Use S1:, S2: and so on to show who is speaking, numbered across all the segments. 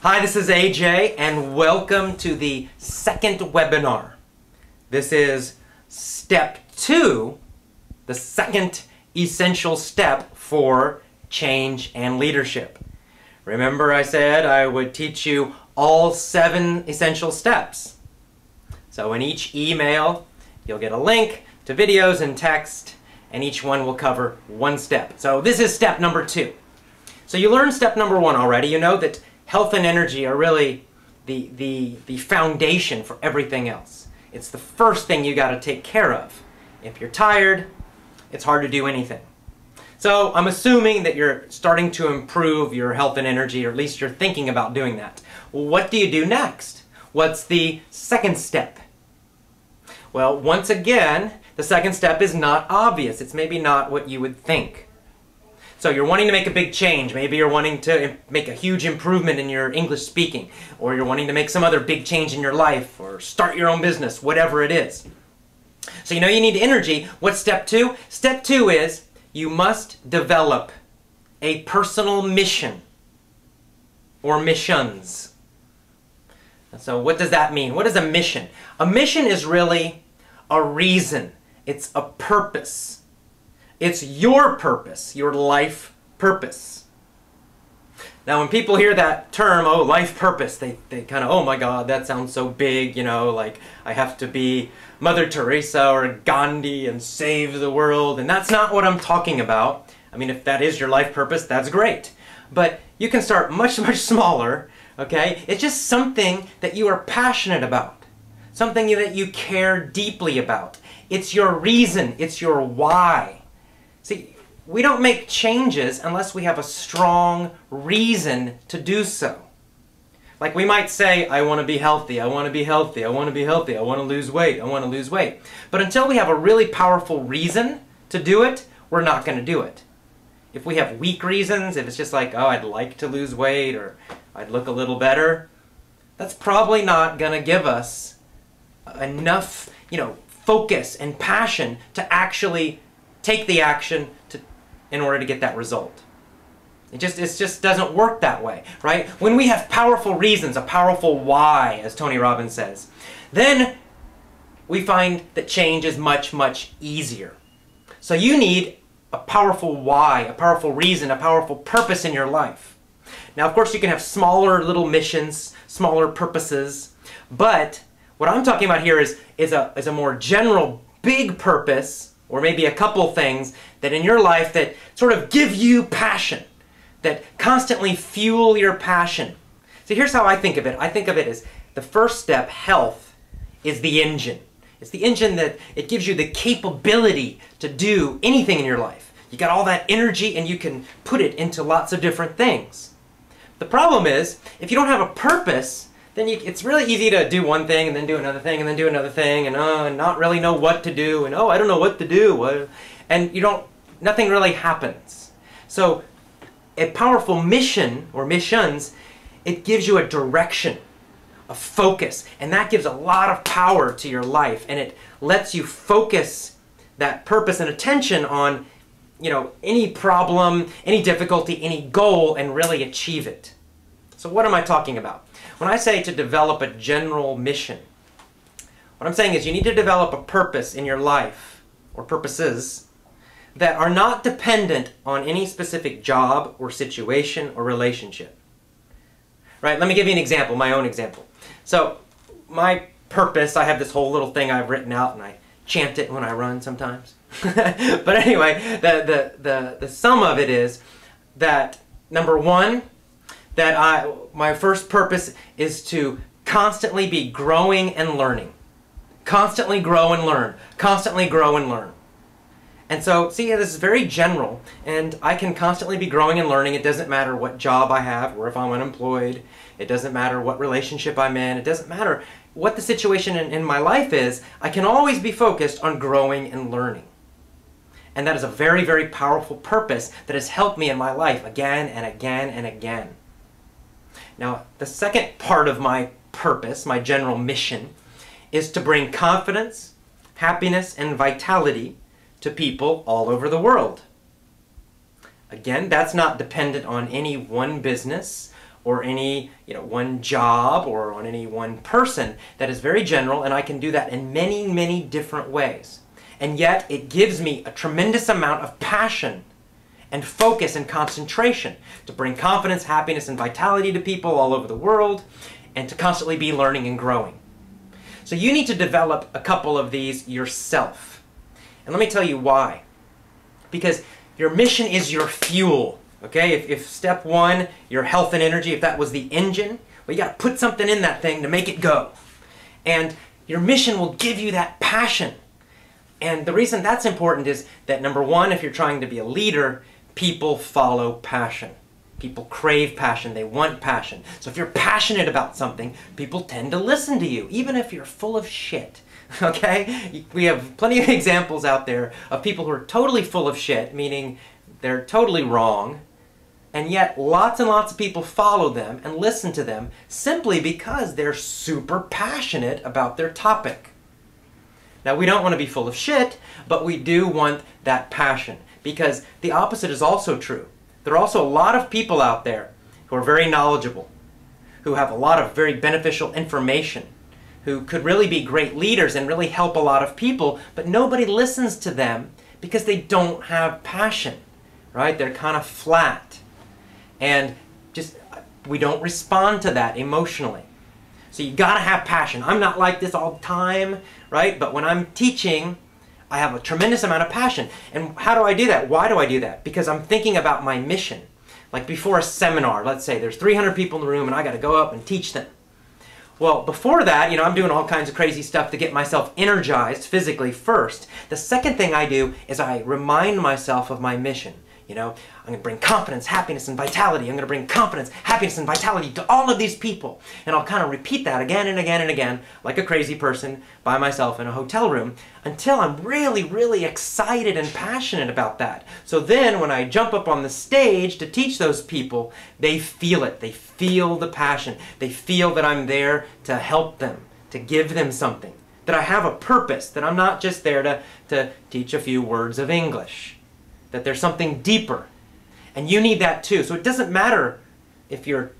S1: Hi, this is AJ, and welcome to the second webinar. This is step 2, the second essential step for change and leadership. Remember I said I would teach you all 7 essential steps. So in each email, you'll get a link to videos and text, and each one will cover one step. So this is step number 2. So you learned step number 1 already. You know that health and energy are really the foundation for everything else. It's the first thing you got to take care of. If you're tired, it's hard to do anything. So I'm assuming that you're starting to improve your health and energy, or at least you're thinking about doing that. Well, what do you do next? What's the second step? Well, once again, the second step is not obvious. It's maybe not what you would think. So you're wanting to make a big change. Maybe you're wanting to make a huge improvement in your English speaking, or you're wanting to make some other big change in your life, or start your own business, whatever it is. So you know you need energy. What's step 2? Step 2 is you must develop a personal mission or missions. So what does that mean? What is a mission? A mission is really a reason. It's a purpose. It's your purpose, your life purpose. Now when people hear that term, oh, life purpose, they kind of, oh my God, that sounds so big, you know, like I have to be Mother Teresa or Gandhi and save the world, and that's not what I'm talking about. I mean, if that is your life purpose, that's great. But you can start much, much smaller, okay? It's just something that you are passionate about, something that you care deeply about. It's your reason, it's your why. See, we don't make changes unless we have a strong reason to do so. Like we might say, I want to be healthy, I want to be healthy, I want to be healthy, I want to lose weight, I want to lose weight. But until we have a really powerful reason to do it, we're not going to do it. If we have weak reasons, if it's just like, oh, I'd like to lose weight, or I'd look a little better, that's probably not going to give us enough, focus and passion to actually take the action in order to get that result. It just doesn't work that way, right? When we have powerful reasons, a powerful why, as Tony Robbins says, then we find that change is much, much easier. So you need a powerful why, a powerful reason, a powerful purpose in your life. Now, of course, you can have smaller little missions, smaller purposes, but what I'm talking about here is a more general, big purpose, or maybe a couple things that in your life that sort of give you passion, that constantly fuel your passion. So here's how I think of it. I think of it as the first step, health, is the engine. It's the engine that it gives you the capability to do anything in your life. You got all that energy and you can put it into lots of different things. The problem is, if you don't have a purpose, then it's really easy to do one thing and then do another thing and then do another thing and not really know what to do, and I don't know what to do, and nothing really happens. So a powerful mission or missions, it gives you a direction, a focus, and that gives a lot of power to your life, and it lets you focus that purpose and attention on any problem, any difficulty, any goal, and really achieve it. So what am I talking about? When I say to develop a general mission, what I'm saying is you need to develop a purpose in your life, or purposes, that are not dependent on any specific job or situation or relationship. Right? Let me give you an example, my own example. So my purpose, I have this whole little thing I've written out, and I chant it when I run sometimes. But anyway, the sum of it is that, number 1, that my first purpose is to constantly be growing and learning. Constantly grow and learn. Constantly grow and learn. And so, see, this is very general, and I can constantly be growing and learning. It doesn't matter what job I have, or if I'm unemployed. It doesn't matter what relationship I'm in. It doesn't matter what the situation in my life is. I can always be focused on growing and learning. And that is a very, very powerful purpose that has helped me in my life again and again and again. Now, the second part of my purpose, my general mission, is to bring confidence, happiness, and vitality to people all over the world. Again, that's not dependent on any one business or any one job or on any one person. That is very general, and I can do that in many, many different ways. And yet it gives me a tremendous amount of passion and focus and concentration to bring confidence, happiness, and vitality to people all over the world, and to constantly be learning and growing. So you need to develop a couple of these yourself. And let me tell you why. Because your mission is your fuel. Okay, if step one, your health and energy, if that was the engine, well, you got to put something in that thing to make it go. And your mission will give you that passion. And the reason that's important is that, number one, if you're trying to be a leader, people follow passion. People crave passion. They want passion. So if you're passionate about something, people tend to listen to you, even if you're full of shit. Okay? We have plenty of examples out there of people who are totally full of shit, meaning they're totally wrong, and yet lots and lots of people follow them and listen to them simply because they're super passionate about their topic. Now, we don't want to be full of shit, but we do want that passion, because the opposite is also true. There are also a lot of people out there who are very knowledgeable, who have a lot of very beneficial information, who could really be great leaders and really help a lot of people, but nobody listens to them because they don't have passion, right? They're kind of flat. And just, we don't respond to that emotionally. So you gotta have passion. I'm not like this all the time, right? But when I'm teaching, I have a tremendous amount of passion. And how do I do that? Why do I do that? Because I'm thinking about my mission. Like before a seminar, let's say there's 300 people in the room and I gotta go up and teach them. Well, before that, I'm doing all kinds of crazy stuff to get myself energized physically first. The second thing I do is I remind myself of my mission. I'm going to bring confidence, happiness, and vitality. I'm going to bring confidence, happiness, and vitality to all of these people. And I'll kind of repeat that again and again and again, like a crazy person by myself in a hotel room, until I'm really, really excited and passionate about that. So then when I jump up on the stage to teach those people, they feel it. They feel the passion. They feel that I'm there to help them, to give them something, that I have a purpose, that I'm not just there to teach a few words of English, that there's something deeper. And you need that too. So it doesn't matter if you're,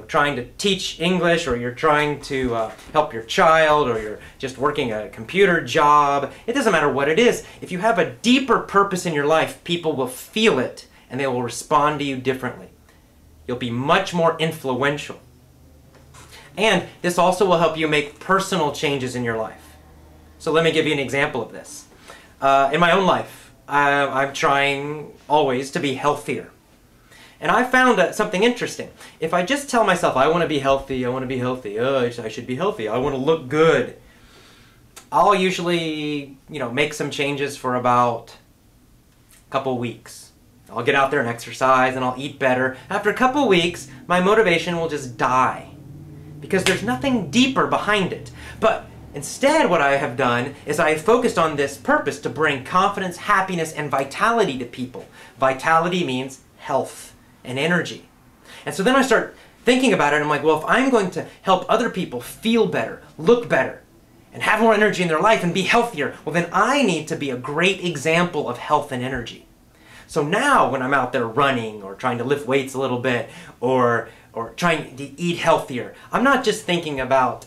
S1: trying to teach English, or you're trying to help your child, or you're just working a computer job. It doesn't matter what it is. If you have a deeper purpose in your life, people will feel it and they will respond to you differently. You'll be much more influential. And this also will help you make personal changes in your life. So let me give you an example of this. In my own life, I'm trying always to be healthier. And I found something interesting. If I just tell myself, I want to be healthy, I want to be healthy, I should be healthy, I want to look good, I'll usually, make some changes for about a couple weeks. I'll get out there and exercise, and I'll eat better. After a couple weeks, my motivation will just die, because there's nothing deeper behind it. But instead, what I have done is I have focused on this purpose to bring confidence, happiness, and vitality to people. Vitality means health and energy. And so then I start thinking about it, and I'm like, well, if I'm going to help other people feel better, look better, and have more energy in their life and be healthier, well, then I need to be a great example of health and energy. So now when I'm out there running, or trying to lift weights a little bit, or trying to eat healthier, I'm not just thinking about,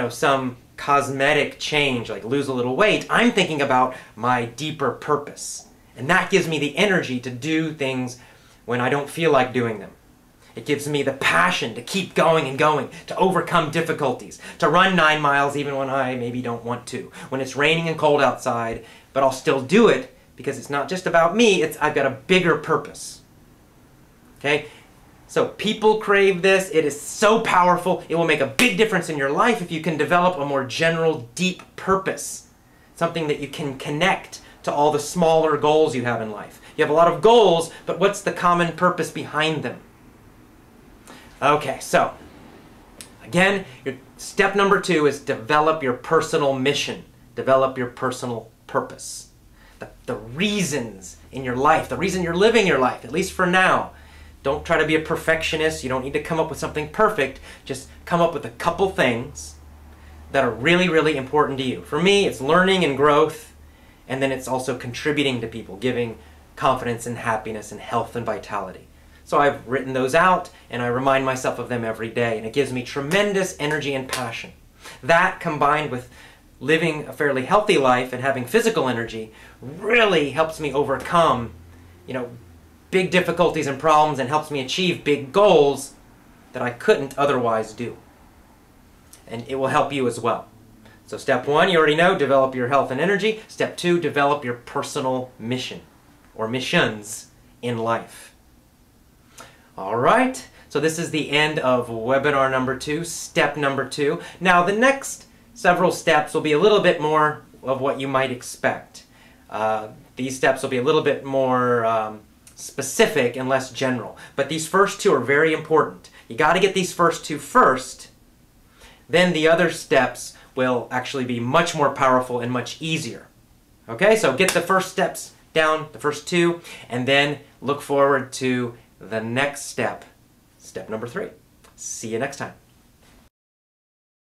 S1: some cosmetic change, like lose a little weight. I'm thinking about my deeper purpose. And that gives me the energy to do things when I don't feel like doing them. It gives me the passion to keep going and going, to overcome difficulties, to run 9 miles even when I maybe don't want to, when it's raining and cold outside, but I'll still do it because it's not just about me, I've got a bigger purpose. Okay? So people crave this. It is so powerful. It will make a big difference in your life if you can develop a more general, deep purpose. Something that you can connect to all the smaller goals you have in life. You have a lot of goals, but what's the common purpose behind them? Okay, so again, step number 2 is develop your personal mission. Develop your personal purpose. The reasons in your life, the reason you're living your life, at least for now. Don't try to be a perfectionist. You don't need to come up with something perfect. Just come up with a couple things that are really, really important to you. For me, it's learning and growth, and then it's also contributing to people, giving confidence and happiness and health and vitality. So I've written those out, and I remind myself of them every day, and it gives me tremendous energy and passion. That, combined with living a fairly healthy life and having physical energy, really helps me overcome, big difficulties and problems, and helps me achieve big goals that I couldn't otherwise do. And it will help you as well. So step 1, you already know, develop your health and energy. Step 2, develop your personal mission or missions in life. All right, so this is the end of webinar number 2, step number 2. Now the next several steps will be a little bit more of what you might expect. These steps will be a little bit more specific and less general. But these first 2 are very important. You got to get these first 2 first. Then the other steps will actually be much more powerful and much easier. Okay, so get the first steps down, the first 2, and then look forward to the next step, step number 3. See you next time.